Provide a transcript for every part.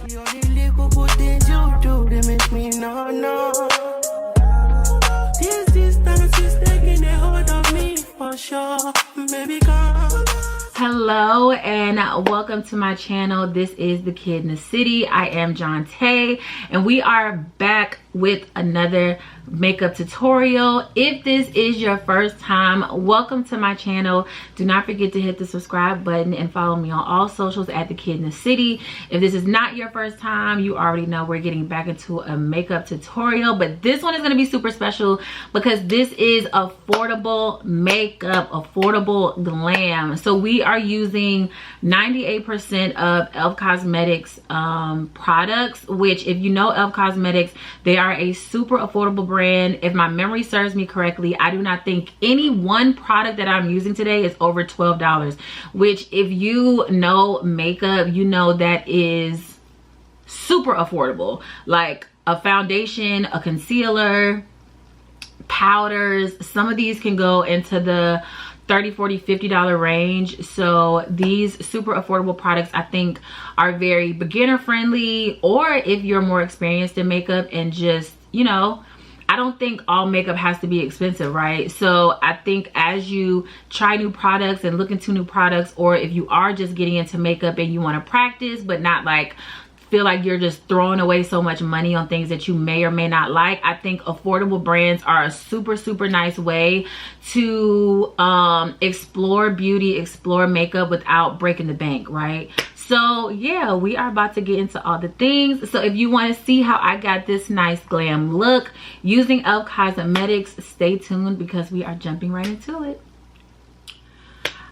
The only little good things you do, they make me no. This distance is taking a hold of me for sure. Baby, come. Hello and welcome to my channel. This is the Kid in the City. I am Jonte and we are back with another makeup tutorial. If this is your first time, welcome to my channel. Do not forget to hit the subscribe button and follow me on all socials at the Kid in the City. If this is not your first time, you already know we're getting back into a makeup tutorial, but this one is going to be super special because this is affordable makeup, affordable glam. So we are using 98% of e.l.f. Cosmetics products, which if you know e.l.f. Cosmetics, they are a super affordable brand. If my memory serves me correctly, I do not think any one product that I'm using today is over $12, which if you know makeup, you know that is super affordable. Like a foundation, a concealer, powders, some of these can go into the $30, $40, $50 range. So these super affordable products I think are very beginner friendly, or if you're more experienced in makeup and just, you know, I don't think all makeup has to be expensive, right? So I think as you try new products and look into new products, or if you are just getting into makeup and you want to practice but not like feel like you're just throwing away so much money on things that you may or may not like, I think affordable brands are a super nice way to explore beauty, explore makeup without breaking the bank, right? So yeah, we are about to get into all the things. So if you want to see how I got this nice glam look using e.l.f. Cosmetics, stay tuned because we are jumping right into it.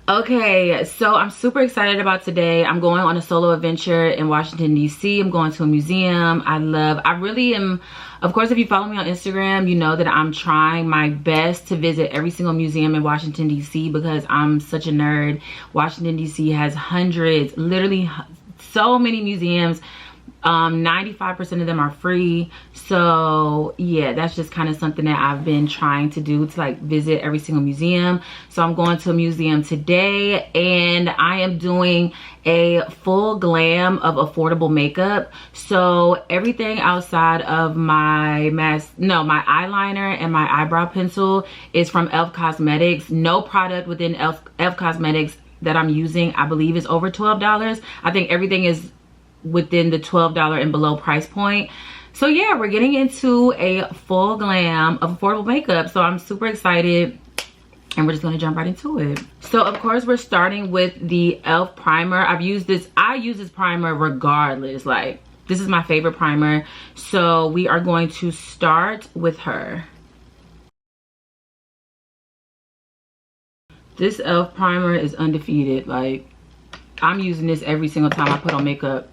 Okay, so I'm super excited about today. I'm going on a solo adventure in Washington, D.C. I'm going to a museum. I really am, of course, if you follow me on Instagram, you know that I'm trying my best to visit every single museum in Washington, D.C. because I'm such a nerd. Washington, D.C. has hundreds, literally so many museums. 95% of them are free. So yeah, that's just kind of something that I've been trying to do, to like visit every single museum. So I'm going to a museum today and I am doing a full glam of affordable makeup. So everything outside of my my eyeliner and my eyebrow pencil is from e.l.f. Cosmetics. No product within e.l.f. Cosmetics that I'm using I believe is over $12. I think everything is within the $12 and below price point. So yeah, we're getting into a full glam of affordable makeup. So I'm super excited and we're just gonna jump right into it. So of course we're starting with the e.l.f. primer. I use this primer regardless. Like, this is my favorite primer. So we are going to start with her. This e.l.f. primer is undefeated. Like, I'm using this every single time I put on makeup.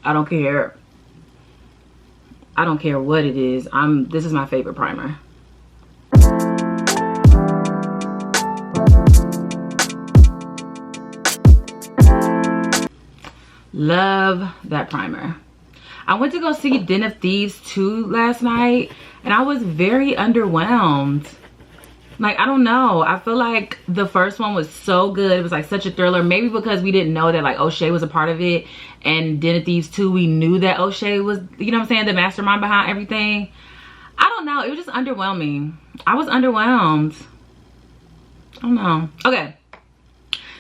I don't care. I don't care what it is. This is my favorite primer. Love that primer. I went to go see Den of Thieves 2 last night and I was very underwhelmed. Like, I don't know. I feel like the first one was so good. It was like such a thriller. Maybe because we didn't know that like O'Shea was a part of it. And Den of Thieves 2, we knew that O'Shea was, you know what I'm saying, the mastermind behind everything. I don't know. It was just underwhelming. I was underwhelmed. I don't know. Okay.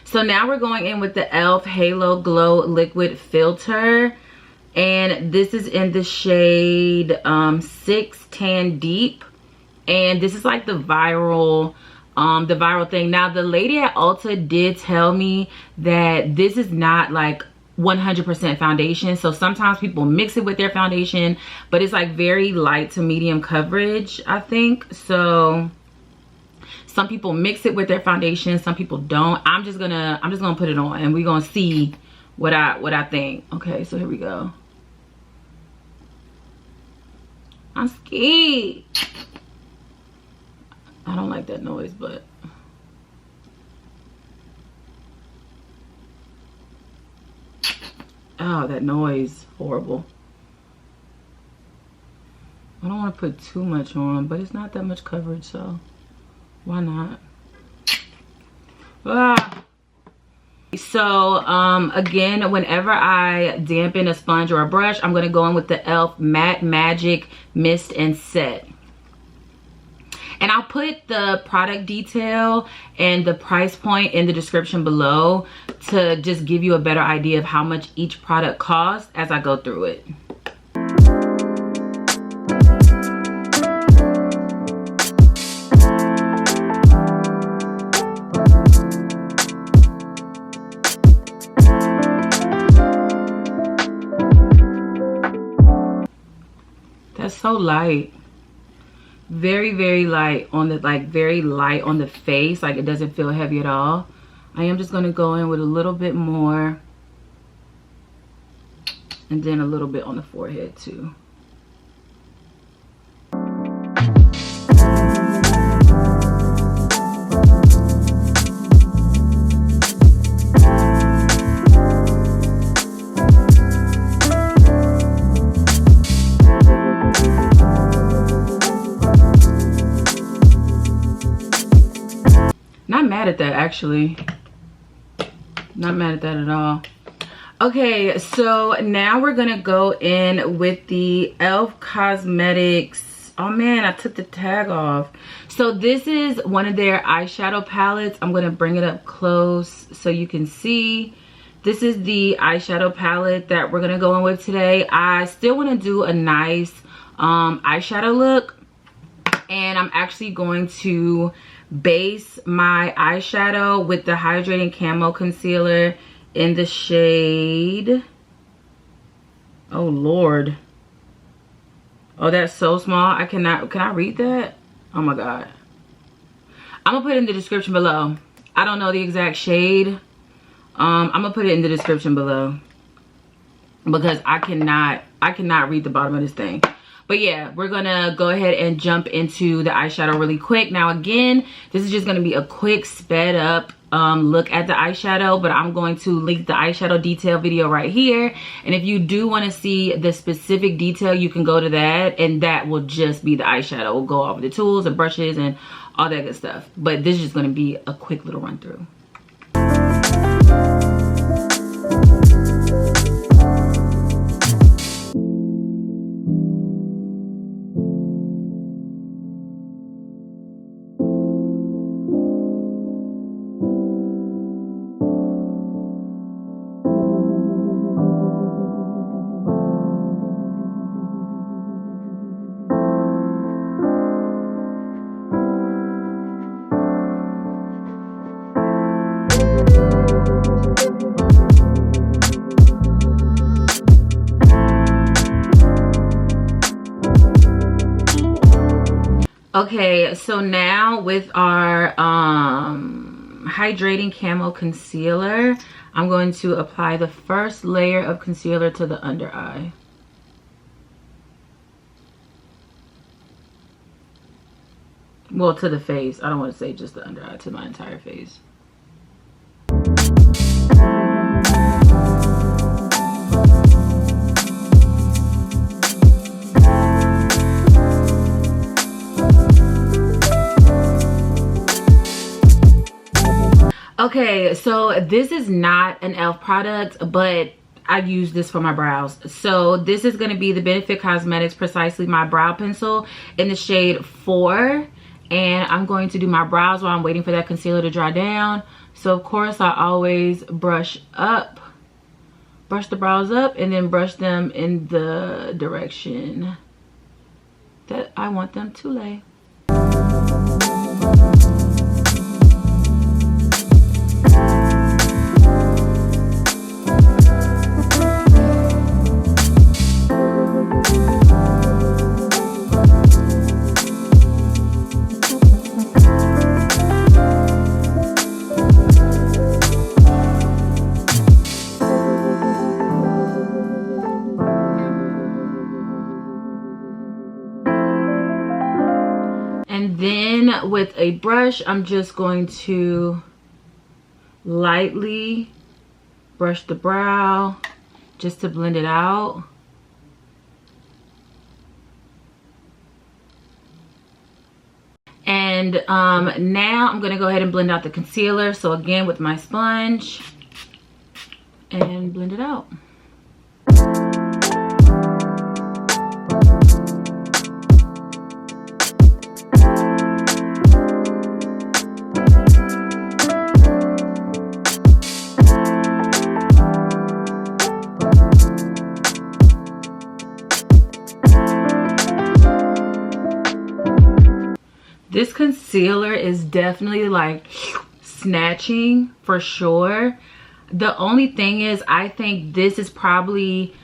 So now we're going in with the e.l.f. Halo Glow Liquid Filter. And this is in the shade 6 Tan Deep. And this is like the viral thing. Now the lady at Ulta did tell me that this is not like 100% foundation. So sometimes people mix it with their foundation, but it's like very light to medium coverage, I think. So some people mix it with their foundation, some people don't. I'm just gonna put it on and we're gonna see what I think. Okay, so here we go. I'm scared. I don't like that noise, but oh, that noise, horrible. I don't want to put too much on, but it's not that much coverage, so why not? Ah. So again, whenever I dampen a sponge or a brush, I'm going to go in with the e.l.f. Matte Magic Mist and Set. And I'll put the product detail and the price point in the description below to just give you a better idea of how much each product costs as I go through it. That's so light. Very light on the, like very light on the face. Like it doesn't feel heavy at all. I am just going to go in with a little bit more. And then a little bit on the forehead too. Not mad at that, actually. Not mad at that at all. Okay, so now we're gonna go in with the e.l.f. Cosmetics. Oh man, I took the tag off. So this is one of their eyeshadow palettes. I'm gonna bring it up close so you can see. This is the eyeshadow palette that we're gonna go in with today. I still wanna do a nice eyeshadow look. And I'm actually going to base my eyeshadow with the Hydrating Camo Concealer in the shade, oh Lord, oh that's so small, I cannot, can I read that? Oh my god. I'm gonna put it in the description below. I don't know the exact shade. I'm gonna put it in the description below because I cannot read the bottom of this thing. But yeah, we're gonna go ahead and jump into the eyeshadow really quick. Now again, this is just gonna be a quick sped up look at the eyeshadow, but I'm going to link the eyeshadow detail video right here. And if you do wanna see the specific detail, you can go to that, and that will just be the eyeshadow. We'll go over the tools and brushes and all that good stuff. But this is just gonna be a quick little run through. Okay, so now with our Hydrating Camo Concealer, I'm going to apply the first layer of concealer to the under eye. Well, to the face. I don't want to say just the under eye, to my entire face. Okay, so this is not an e.l.f. product, but I use this for my brows. So this is going to be the Benefit Cosmetics Precisely My Brow Pencil in the shade 4. And I'm going to do my brows while I'm waiting for that concealer to dry down. So of course I always brush the brows up, and then brush them in the direction that I want them to lay. And then with a brush, I'm just going to lightly brush the brow just to blend it out. And now I'm going to go ahead and blend out the concealer. So again, with my sponge, and blend it out. This concealer is definitely like snatching for sure. The only thing is, I think this is probably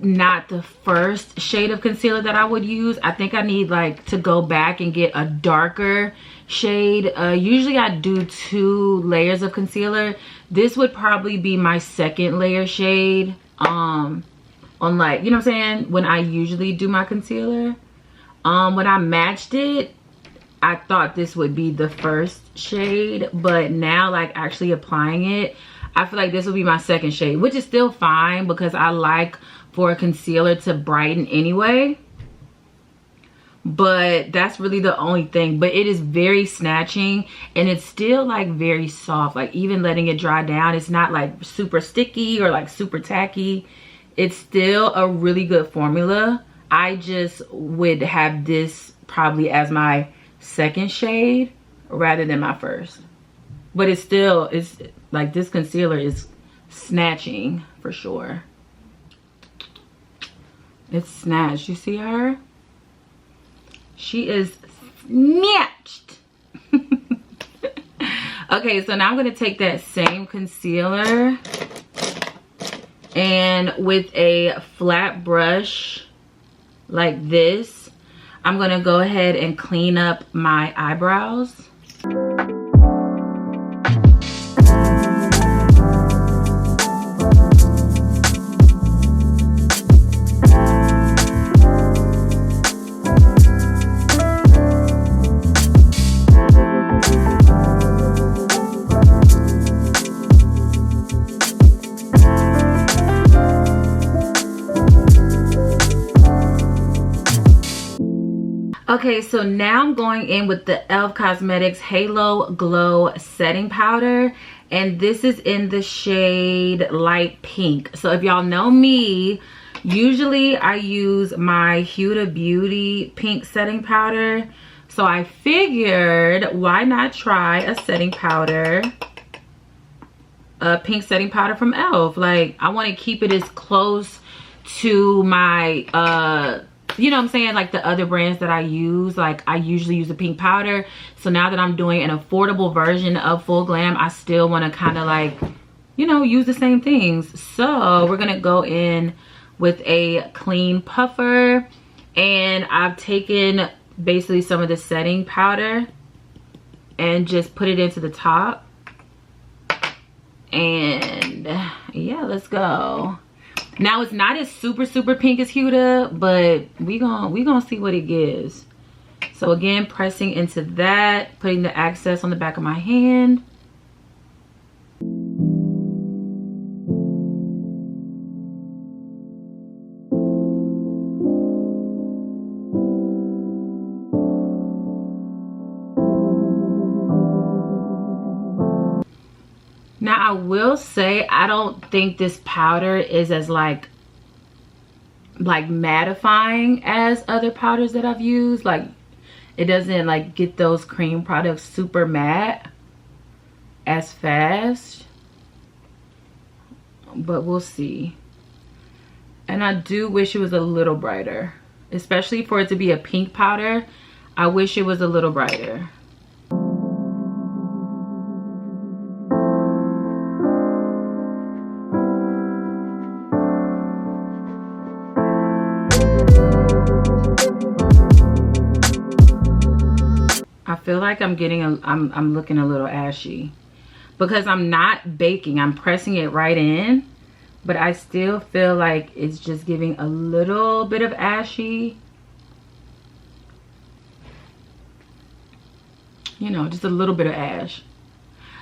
not the first shade of concealer that I would use. I think I need like to go back and get a darker shade. Usually I do 2 layers of concealer. This would probably be my second layer shade on, like, you know what I'm saying, when I usually do my concealer. When I matched it, I thought this would be the first shade, but now like actually applying it, I feel like this will be my second shade, which is still fine because I like for a concealer to brighten anyway. But that's really the only thing. But it is very snatching, and it's still like very soft. Like even letting it dry down, it's not like super sticky or like super tacky. It's still a really good formula. I just would have this probably as my second shade rather than my first. But it's still, it's like this concealer is snatching for sure. It's snatched. You see her? She is snatched. Okay, so now I'm going to take that same concealer and with a flat brush like this, I'm going to go ahead and clean up my eyebrows. Okay, so now I'm going in with the e.l.f. Cosmetics Halo Glow Setting Powder. And this is in the shade Light Pink. So if y'all know me, usually I use my Huda Beauty Pink Setting Powder. So I figured, why not try a setting powder, a pink setting powder from e.l.f. Like, I want to keep it as close to my you know what I'm saying, like the other brands that I use. Like I usually use a pink powder, so now that I'm doing an affordable version of Full Glam, I still want to kind of like, you know, use the same things. So we're gonna go in with a clean puffer, and I've taken basically some of the setting powder and just put it into the top. And yeah, let's go. Now it's not as super pink as Huda, but we gonna see what it gives. So again, pressing into that, putting the access on the back of my hand. Now I will say, I don't think this powder is as like mattifying as other powders that I've used. Like it doesn't like get those cream products super matte as fast, but we'll see. And I do wish it was a little brighter, especially for it to be a pink powder. I wish it was a little brighter. I feel like I'm getting I'm looking a little ashy because I'm not baking. I'm pressing it right in, but I still feel like it's just giving a little bit of ashy. You know, just a little bit of ash.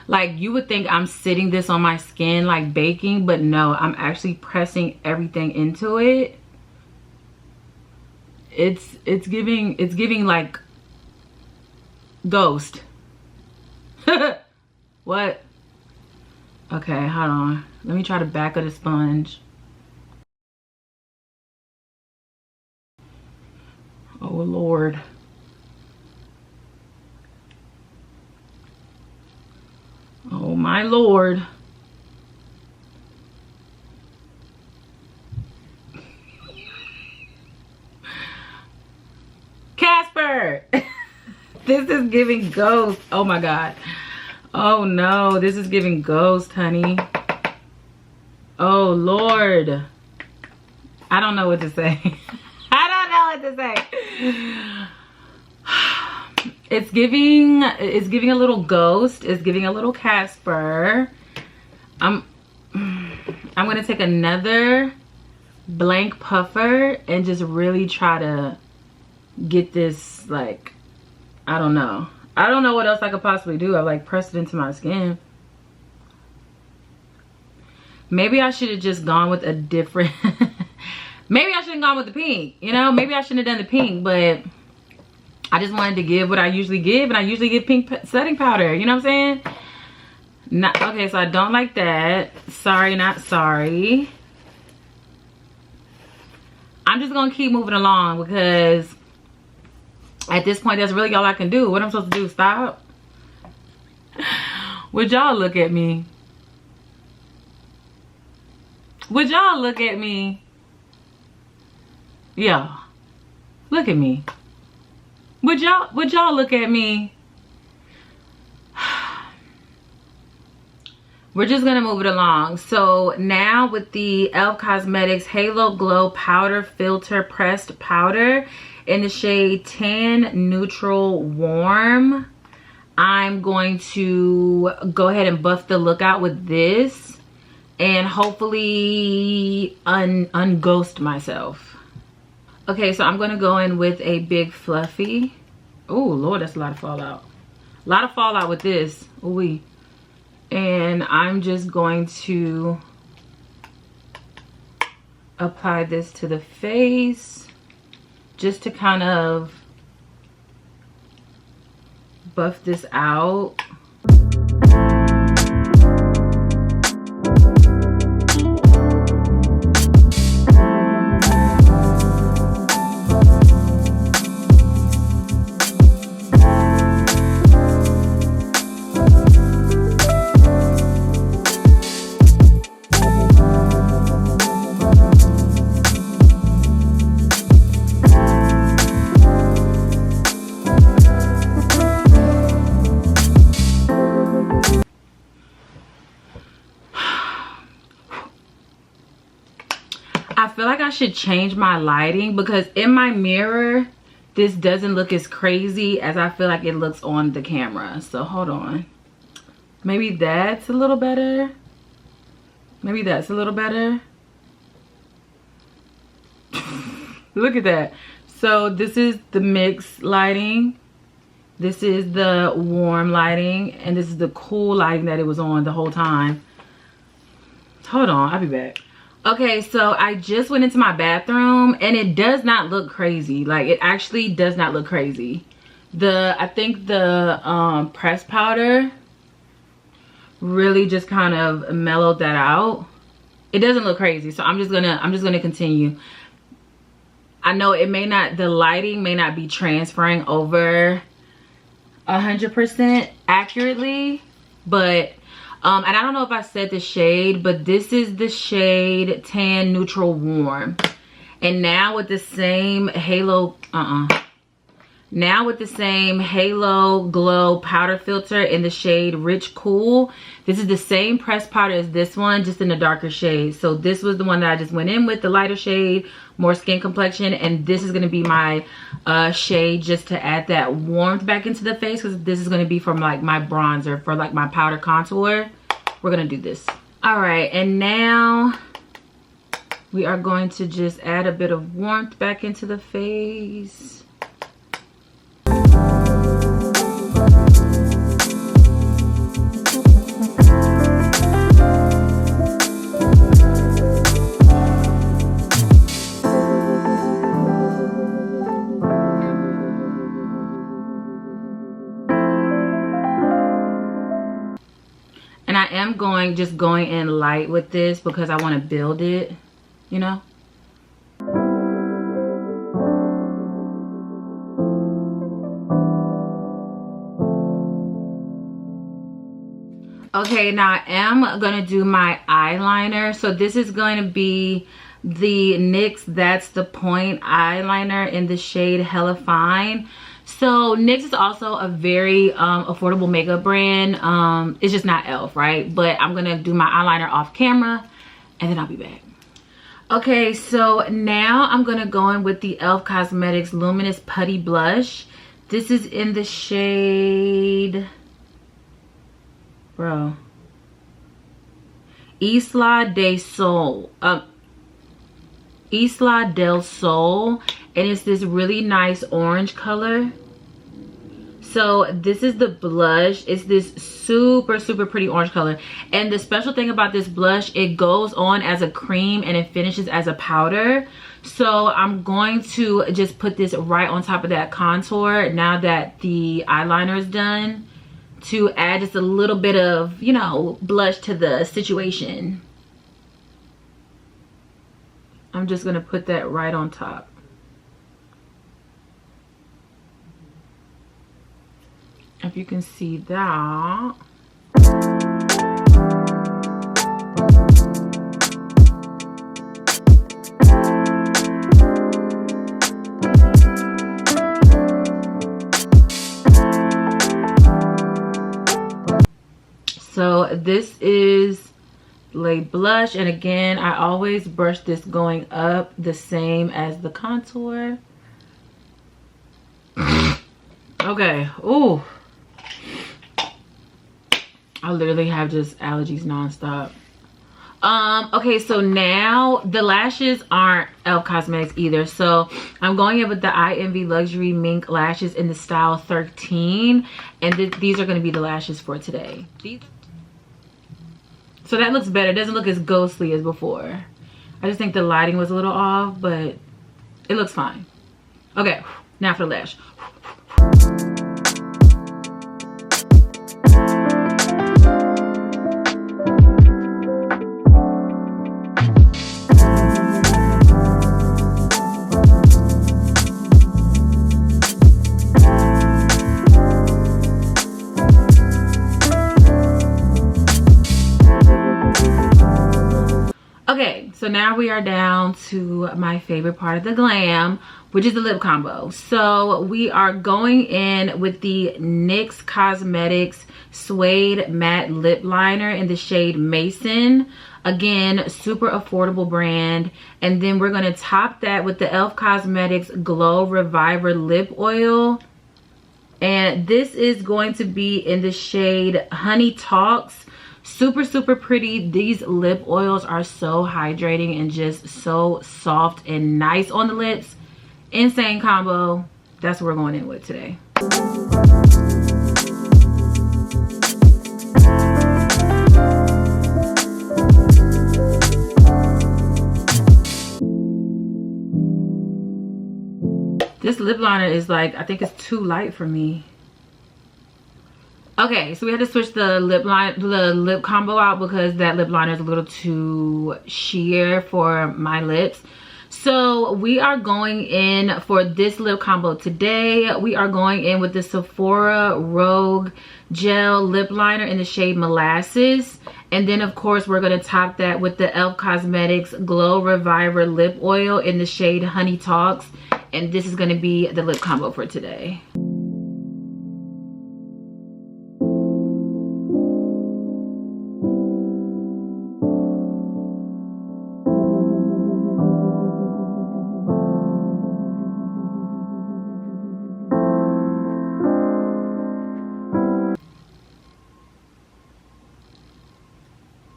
Like you would think I'm sitting this on my skin like baking, but no, I'm actually pressing everything into it. It's giving like Ghost. What? Okay, hold on. Let me try the back of the sponge. Oh, Lord. Oh, my Lord. Casper! This is giving ghost. Oh, my God. Oh, no. This is giving ghost, honey. Oh, Lord. I don't know what to say. I don't know what to say. It's giving a little ghost. It's giving a little Casper. I'm gonna take another blank puffer and just really try to get this, like, I don't know what else I could possibly do. I like pressed it into my skin. Maybe I should have just gone with a different maybe I shouldn't have gone with the pink, you know. Maybe I shouldn't have done the pink, but I just wanted to give what I usually give, and I usually give pink setting powder, you know what I'm saying? Okay, so I don't like that. Sorry, not sorry. I'm just gonna keep moving along because at this point that's really all I can do. What I'm supposed to do, stop? Would y'all look at me? Would y'all look at me? Yeah, look at me. Would y'all look at me? We're just gonna move it along. So now with the e.l.f. Cosmetics Halo Glow Powder Filter Pressed Powder in the shade Tan Neutral Warm, I'm going to go ahead and buff the look out with this and hopefully unghost myself. Okay, so I'm gonna go in with a big fluffy. Oh Lord, that's a lot of fallout. A lot of fallout with this. Ooh-wee. And I'm just going to apply this to the face just to kind of buff this out. I feel like I should change my lighting because in my mirror, this doesn't look as crazy as I feel like it looks on the camera. So hold on. Maybe that's a little better. Maybe that's a little better. Look at that. So this is the mixed lighting. This is the warm lighting. And this is the cool lighting that it was on the whole time. Hold on, I'll be back. Okay, so I just went into my bathroom and it does not look crazy. Like, it actually does not look crazy. I think the pressed powder really just kind of mellowed that out. It doesn't look crazy, so I'm just gonna continue. I know it may not, the lighting may not be transferring over 100% accurately, but and I don't know if I said the shade, but this is the shade Tan Neutral Warm. And now with the same Halo, now with the same Halo Glow Powder Filter in the shade Rich Cool. This is the same pressed powder as this one, just in a darker shade. So this was the one that I just went in with, the lighter shade, more skin complexion. And this is gonna be my shade just to add that warmth back into the face, because this is gonna be from like my bronzer for like my powder contour. We're gonna do this. All right, and now we are going to just add a bit of warmth back into the face. am just going in light with this because I want to build it, you know. Okay, now I am gonna do my eyeliner. So this is going to be the NYX That's the Point eyeliner in the shade Hella Fine. So NYX is also a very affordable makeup brand. It's just not e.l.f, right? But I'm gonna do my eyeliner off camera and then I'll be back. Okay, so now I'm gonna go in with the e.l.f. Cosmetics Luminous Putty Blush. This is in the shade, bro, Isla del Sol, Isla del Sol, and it's this really nice orange color. So this is the blush. It's this super pretty orange color, and the special thing about this blush, it goes on as a cream and it finishes as a powder. So I'm going to just put this right on top of that contour now that the eyeliner is done, to add just a little bit of, you know, blush to the situation. I'm just gonna put that right on top. If you can see that. So this is Lay Blush, and again, I always brush this going up the same as the contour. Okay. Ooh, I literally have just allergies nonstop. Okay, so now the lashes aren't e.l.f. Cosmetics either, so I'm going in with the I Envy Luxury Mink lashes in the style 13, and these are going to be the lashes for today. So that looks better. It doesn't look as ghostly as before. I just think the lighting was a little off, but it looks fine. Okay, now for the lash. Okay, so now we are down to my favorite part of the glam, which is the lip combo. So we are going in with the NYX Cosmetics Suede Matte Lip Liner in the shade Mason. Again, super affordable brand. And then we're going to top that with the e.l.f. Cosmetics Glow Reviver Lip Oil. And this is going to be in the shade Honey Talks. Super pretty. These lip oils are so hydrating and just so soft and nice on the lips. Insane combo. That's what we're going in with today. This lip liner is like, I think it's too light for me. Okay, so we had to switch the lip combo out because that lip liner is a little too sheer for my lips. So we are going in for this lip combo today. We are going in with the Sephora Rogue Gel Lip Liner in the shade Molasses. And then of course we're going to top that with the e.l.f. Cosmetics Glow Reviver Lip Oil in the shade Honey Talks. And this is going to be the lip combo for today.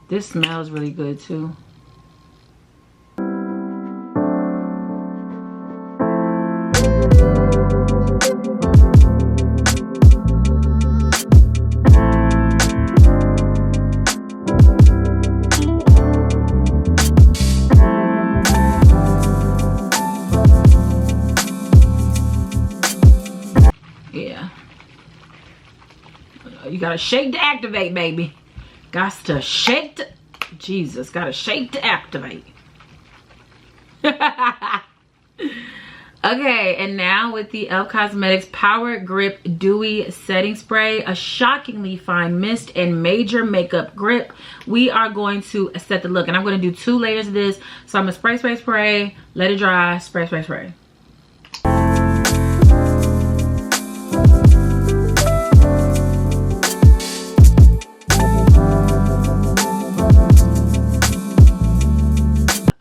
This smells really good too. Yeah. You gotta shake to activate, baby. Got to shake to, Jesus, gotta shake to activate. Okay, and now with the e.l.f. Cosmetics Power Grip Dewy Setting Spray, a shockingly fine mist and major makeup grip, we are going to set the look. And I'm going to do 2 layers of this. So I'm going to spray, spray, spray, let it dry, spray, spray, spray.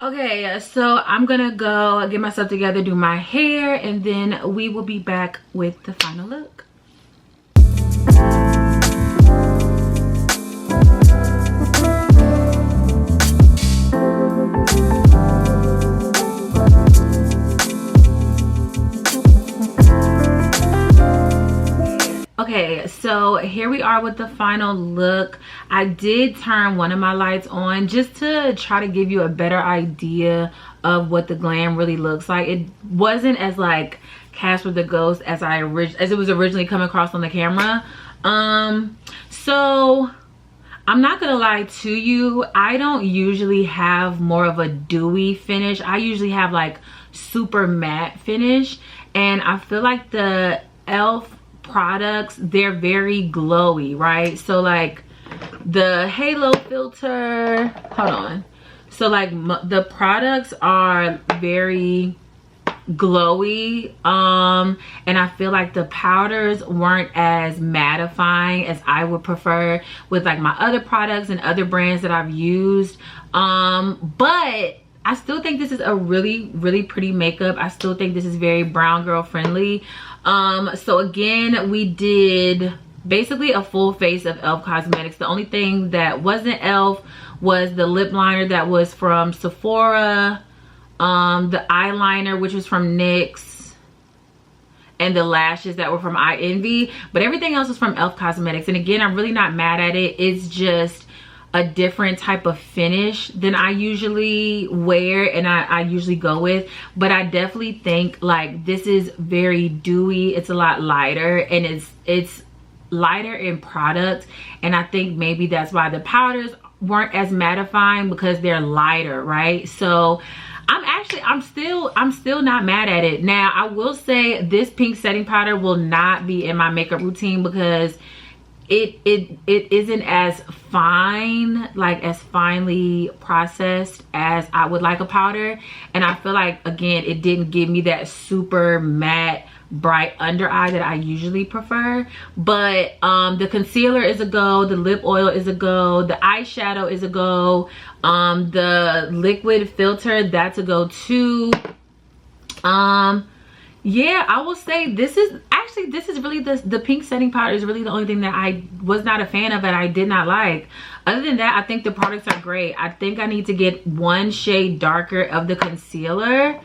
Okay, so I'm gonna go get myself together, do my hair, and then we will be back with the final look. Okay, so here we are with the final look. I did turn one of my lights on just to try to give you a better idea of what the glam really looks like. It wasn't as like Casper the Ghost as it was originally coming across on the camera. So I'm not gonna lie to you, I don't usually have more of a dewy finish. I usually have like super matte finish, and I feel like the e.l.f. products, they're very glowy, right? So like the halo filter, hold on, so like the products are very glowy, and I feel like the powders weren't as mattifying as I would prefer with like my other products and other brands that I've used, but I still think this is a really, really pretty makeup. I still think this is very brown girl friendly. So again, we did basically a full face of e.l.f. Cosmetics. The only thing that wasn't e.l.f. was the lip liner that was from Sephora, the eyeliner, which was from NYX, and the lashes that were from Envy. But everything else was from e.l.f. Cosmetics. And again, I'm really not mad at it. It's just a different type of finish than I usually wear and I usually go with. But I definitely think like this is very dewy. It's a lot lighter, and it's lighter in product, and I think maybe that's why the powders weren't as mattifying, because they're lighter, right? So I'm still not mad at it. Now I will say this pink setting powder will not be in my makeup routine because it isn't as fine, like as finely processed as I would like a powder. And I feel like, again, it didn't give me that super matte bright under eye that I usually prefer. But the concealer is a go, the lip oil is a go, the eyeshadow is a go, the liquid filter, that's a go too. Yeah, I will say this is really the pink setting powder is really the only thing that I was not a fan of and I did not like. Other than that, I think the products are great. I think I need to get one shade darker of the concealer,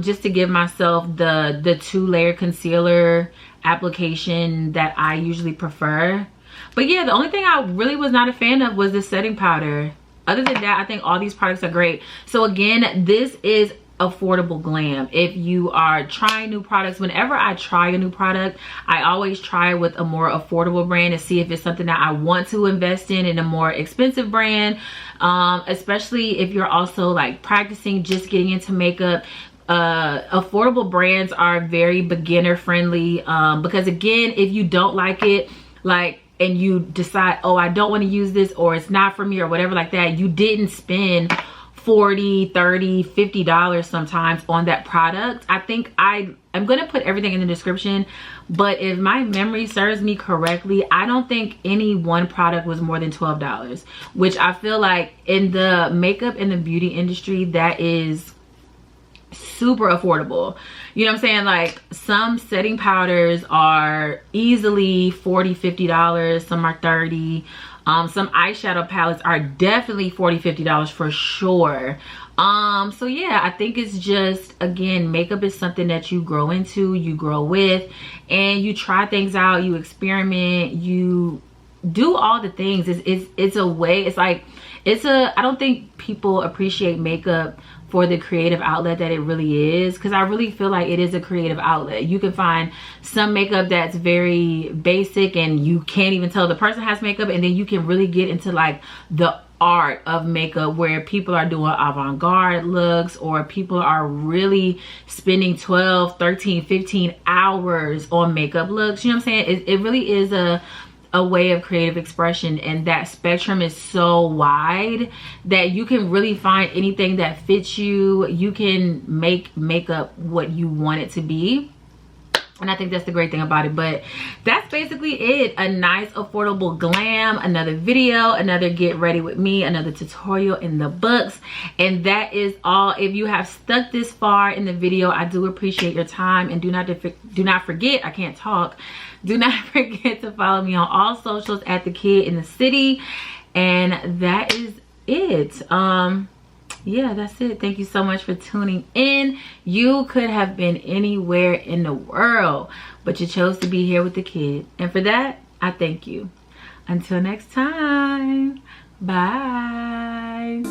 just to give myself the 2-layer concealer application that I usually prefer. But yeah, the only thing I really was not a fan of was the setting powder. Other than that, I think all these products are great. So again, this is affordable glam. If you are trying new products, whenever I try a new product, I always try with a more affordable brand to see if it's something that I want to invest in a more expensive brand, especially if you're also like practicing, just getting into makeup. Affordable brands are very beginner friendly, because again, if you don't like it, like, and you decide, oh, I don't want to use this, or it's not for me, or whatever like that, you didn't spend $40, $30, $50 sometimes on that product. I think I'm gonna put everything in the description, but if my memory serves me correctly, I don't think any one product was more than $12, which I feel like in the makeup and the beauty industry, that is super affordable. You know what I'm saying? Like, some setting powders are easily $40, $50, some are $30. Some eyeshadow palettes are definitely $40, $50 for sure. So yeah, I think it's just, again, makeup is something that you grow into, you grow with, and you try things out, you experiment, you do all the things. It's a way, it's like, I don't think people appreciate makeup for the creative outlet that it really is, because I really feel like it is a creative outlet. You can find some makeup that's very basic and you can't even tell the person has makeup, and then you can really get into like the art of makeup where people are doing avant-garde looks, or people are really spending 12, 13, 15 hours on makeup looks. You know what I'm saying? It really is a way of creative expression, and that spectrum is so wide that you can really find anything that fits you. You can make makeup what you want it to be, and I think that's the great thing about it. But that's basically it. A nice affordable glam, another video, another get ready with me, another tutorial in the books, and that is all. If you have stuck this far in the video, I do appreciate your time, and do not forget, I can't talk, do not forget to follow me on all socials at The Kid in the City. And that is it. Yeah, that's it. Thank you so much for tuning in. You could have been anywhere in the world, but you chose to be here with The Kid, and for that I thank you. Until next time, bye.